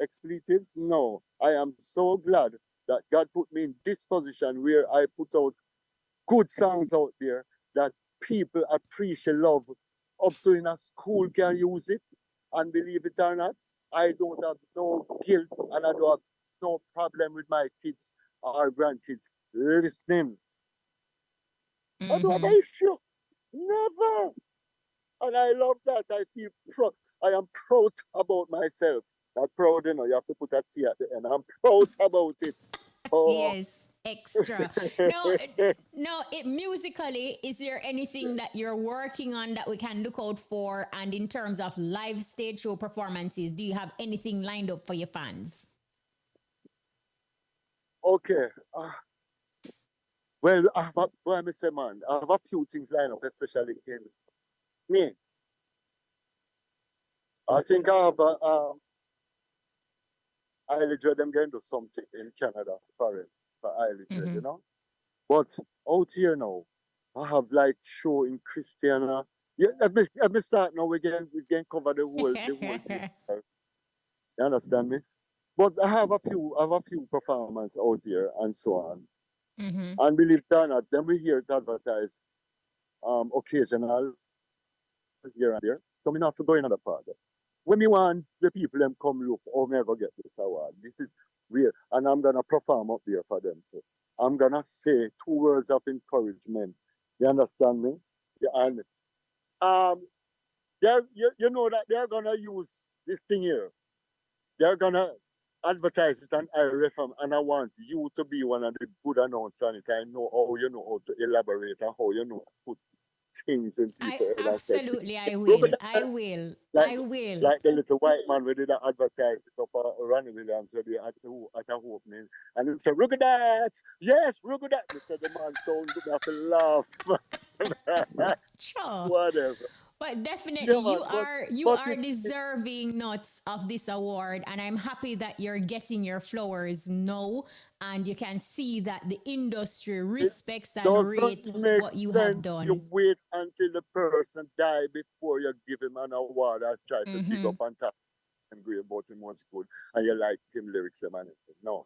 A: Expletives? No. I am so glad that God put me in this position where I put out good songs out there that people appreciate, love, up to in a school can use it. And believe it or not, I don't have no guilt and I don't have no problem with my kids or grandkids listening. I don't have
B: Mm-hmm.
A: an issue. Never. And I love that. I feel proud. I am proud about myself. Not proud, you have to put a T at the end. I'm proud about it. Oh,
B: Yes, extra. No, no. It musically, is there anything that you're working on that we can look out for? And in terms of live stage show performances, do you have anything lined up for your fans?
A: okay. Well, boy, Mr. Man, I have a few things lined up, especially in me. I think I have Eilish them going to do something in Canada for
B: Mm-hmm.
A: Eilish. But out here now, I have like show in Christiana. Yeah, let me start now. We can cover the whole thing. You understand me? But I have a few performance out here and so on.
B: Mm-hmm.
A: And believe it or not, then we hear it advertised occasional here and there. So we not have to go in another part. When me want the people them come look, oh me I go get this award. This is real. And I'm gonna perform up there for them too. I'm gonna say 2 words of encouragement. You understand me? Yeah, and um you know that they're gonna use this thing here. They're gonna advertise it on IRFM, and I want you to be one of the good announcers on it. I know how you know how to elaborate and how you know to put things in
B: I
A: people's head and say,
B: absolutely, I
A: Rubber
B: will. I will.
A: like
B: I will.
A: like the little white man we did advertise it up Ronnie Williams so at a opening. And he said, look at that. Yes, look at that. He said the man sound good. I have to laugh.
B: Sure.
A: Whatever.
B: But definitely,
A: Yeah,
B: you
A: man.
B: are you
A: But
B: are deserving Nuts of this award, and I'm happy that you're getting your flowers now, and you can see that the industry
A: it
B: respects and rate
A: doesn't make
B: what you have
A: sense. You
B: done.
A: wait until the person die before you give him an award. I try to dig
B: Mm-hmm.
A: up and talk and agree about him what's good. And you like him lyrics and anything. No.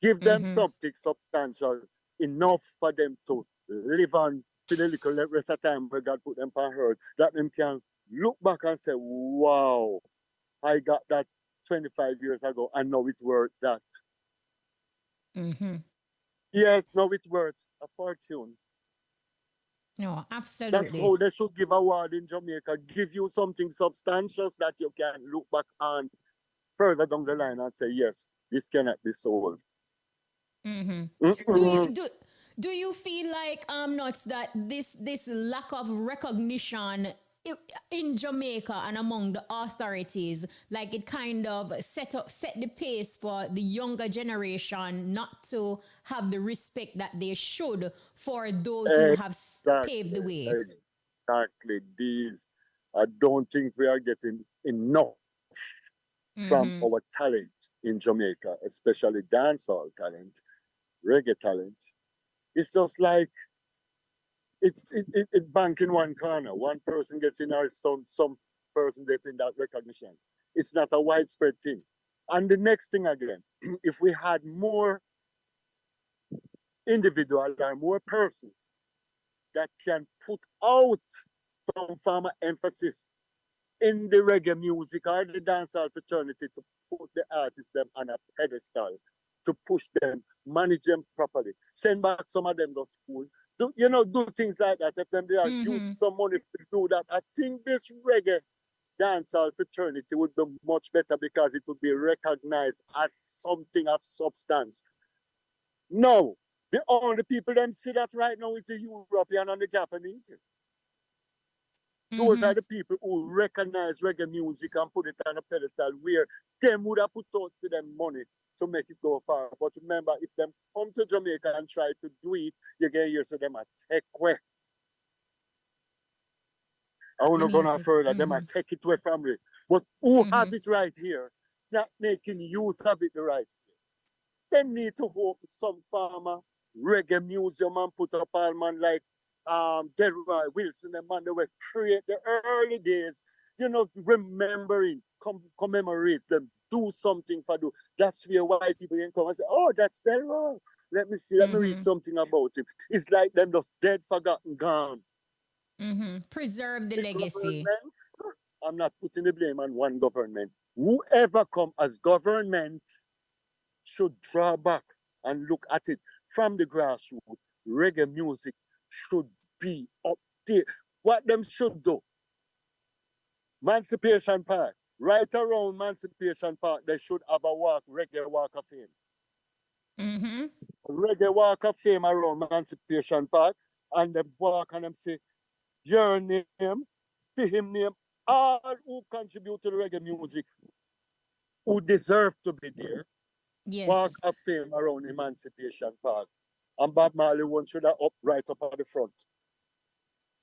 A: Give them
B: Mm-hmm.
A: something substantial enough for them to live on for the little rest of time where God put them on earth, that them can look back and say, wow, I got that 25 years ago and now it's worth that.
B: Mm-hmm.
A: Yes, no, it's worth a fortune.
B: No,
A: That's
B: absolutely.
A: how they should give award in Jamaica. Give you something substantial that you can look back on further down the line and say, yes, this cannot be sold.
B: Do
A: Mm-mm.
B: you do you feel like nuts that this lack of recognition in Jamaica and among the authorities, like it kind of set the pace for the younger generation not to have the respect that they should for those who have paved the
A: Exactly.
B: way?
A: Exactly. These, I don't think we are getting enough from our talent in Jamaica, especially dancehall talent, reggae talent. It's just like it bank in one corner. One person gets in or some person gets in that recognition. It's not a widespread thing. And the next thing again, if we had more individual or more persons that can put out some form of emphasis in the reggae music or the dancehall fraternity to put the artists them on a pedestal, to push them, manage them properly, send back some of them to school. Do things like that. If them they are use some money to do that, I think this reggae dancehall fraternity would be much better because it would be recognized as something of substance. No, the only people them see that right now is the European and the Japanese. Those are the people who recognize reggae music and put it on a pedestal where them would have put out to them money to make it go far. But remember, if them come to Jamaica and try to do it, you get here so them a take away. I
B: The
A: wanna go no
B: music.
A: further, them a take it away from me. But who have it right here, not making use of it the right way. They need to open some farmer reggae museum and put up all man like Delroy Wilson and man they were create the early days, remembering, commemorates them, do something for do. That's where white people can come and say, oh, that's Delroy. Let me read something about him. It's like them just dead, forgotten, gone.
B: Preserve the
A: The
B: legacy.
A: government, I'm not putting the blame on one government. Whoever come as government should draw back and look at it from the grassroots. Reggae music should be up there. What them should do, Emancipation Park, right around Emancipation Park, they should have a reggae walk of fame. Reggae walk of fame around Emancipation Park, and them walk and them say, your name, for him name, all who contribute to the reggae music, who deserve to be there, walk
B: Yes.
A: of fame around Emancipation Park. And Bob Marley one should have up right up at the front.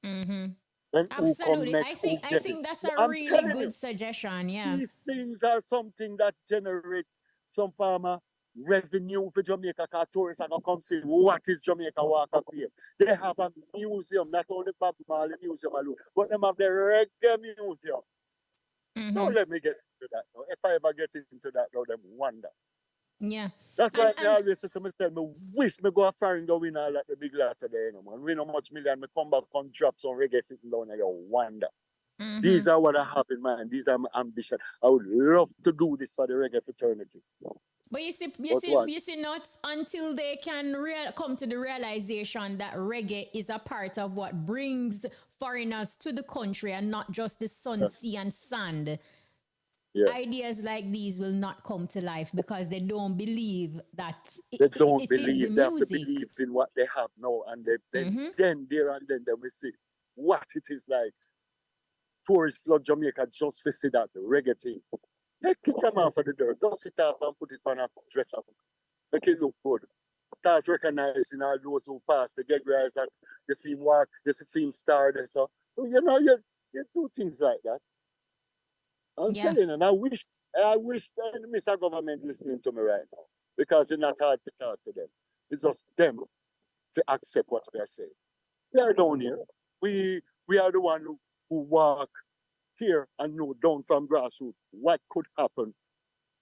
A: Then who come
B: Absolutely.
A: next, who
B: I
A: get it.
B: think that's a
A: I'm
B: really
A: telling
B: good
A: you,
B: suggestion. Yeah.
A: these things are something that generate some farmer revenue for Jamaica because tourists are going to come see what is Jamaica Walk of Fame. They have a museum, not only Bob Marley Museum alone, but they have the reggae museum. Don't let me get into that now. If I ever get into that now, them wonder.
B: Yeah.
A: That's why I
B: And
A: always say to myself, me wish me go a foreign go win all like the big lot today, man. Win how much million, me come back and drop some reggae sitting down and you wonder. These are what I have in mind. These are my ambition. I would love to do this for the reggae fraternity.
B: but
A: But what?
B: you see, not until they can come to the realization that reggae is a part of what brings foreigners to the country and not just the sun, sea, and sand.
A: Yes.
B: Ideas like these will not come to life because they don't believe that
A: They don't
B: it is the
A: believe. They have to
B: music.
A: believe in what they have now. And then there and then they will see what it is like. Tourist flood Jamaica just to see that reggae thing. Take it from off of the dirt. Dust it off and put it on a dresser. Make it look good. Start recognizing all those who pass the get guys and you see him walk, you see him star there. So you do things like that. I'm
B: Yeah.
A: telling you, and I wish the Mr. Government listening to me right now. Because it's not hard to talk to them. It's just them to accept what we are saying. We are down here. We are the one who walk here and know down from grassroots what could happen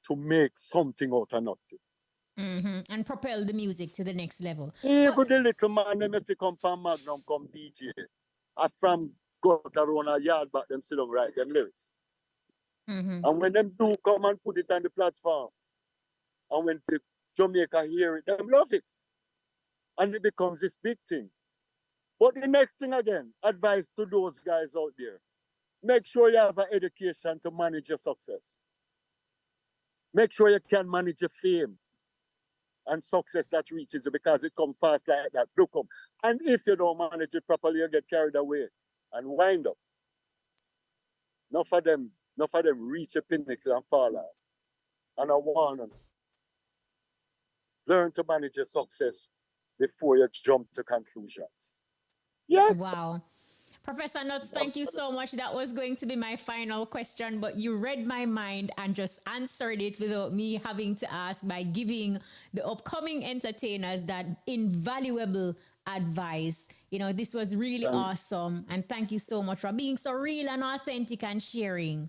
A: to make something out of nothing.
B: And propel the music to the next level.
A: Even the little man, them say come from Magnum, come DJ. I from got around a yard back them sit down write them lyrics. And when them do come and put it on the platform, and when the Jamaica hear it, them love it. And it becomes this big thing. But the next thing again, advice to those guys out there. Make sure you have an education to manage your success. Make sure you can manage your fame and success that reaches you because it comes fast like that. Look up. And if you don't manage it properly, you get carried away and wind up. Enough of them reach a pinnacle and fall out. And I warn them. Learn to manage your success before you jump to conclusions. Yes.
B: Wow. Professor Nuts, thank you so much. That was going to be my final question, but you read my mind and just answered it without me having to ask by giving the upcoming entertainers that invaluable advice. You know, this was really awesome. And thank you so much for being so real and authentic and sharing.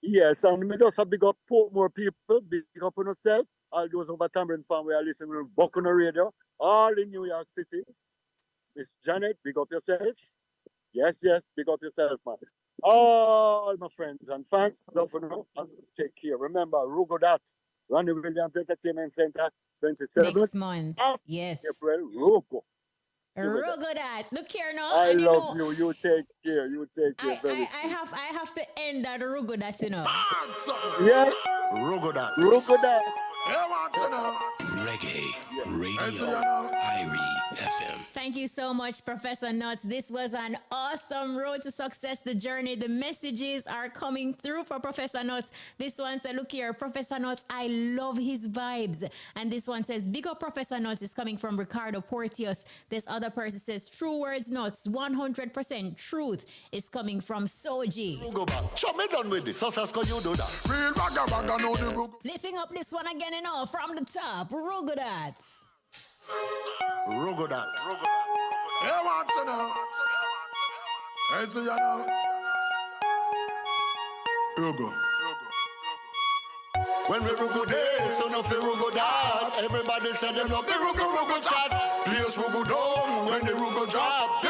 A: Yes, and we just have big up more people, big up on yourself. All those over Tamarind Farm we are listening to Buck on the radio, all in New York City. Miss Janet, big up yourself. Yes, big up yourself, man. All my friends and fans, love you know, and take care. Remember, Rugodat, Ronnie Williams Entertainment Center, 27th.
B: Next month. Yes.
A: April, Rugo.
B: Rugodat. Look here now.
A: I
B: and
A: love you. You take care. You take care.
B: I have to end that Rugodat, you know.
A: Yes.
D: Rugodat.
A: Rugodat.
C: Reggae Radio, Irie FM.
B: Thank you so much, Professor Nuts. This was an awesome road to success, the journey. The messages are coming through for Professor Nuts. This one said, look here, Professor Nuts, I love his vibes. And this one says, big up Professor Nuts is coming from Ricardo Porteous. This other person says, true words Nuts, 100% truth is coming from Soji.
D: Show me done with this. You do that.
B: Lifting up this one again, you know, from the top, Rugodat.
D: Rugodat.
C: Yeah, what's it now? I see you now.
D: Rugo. When we rugo this, so no feel rugo that. Everybody say them love the rugo chat. Please rugo down when the rugo drop.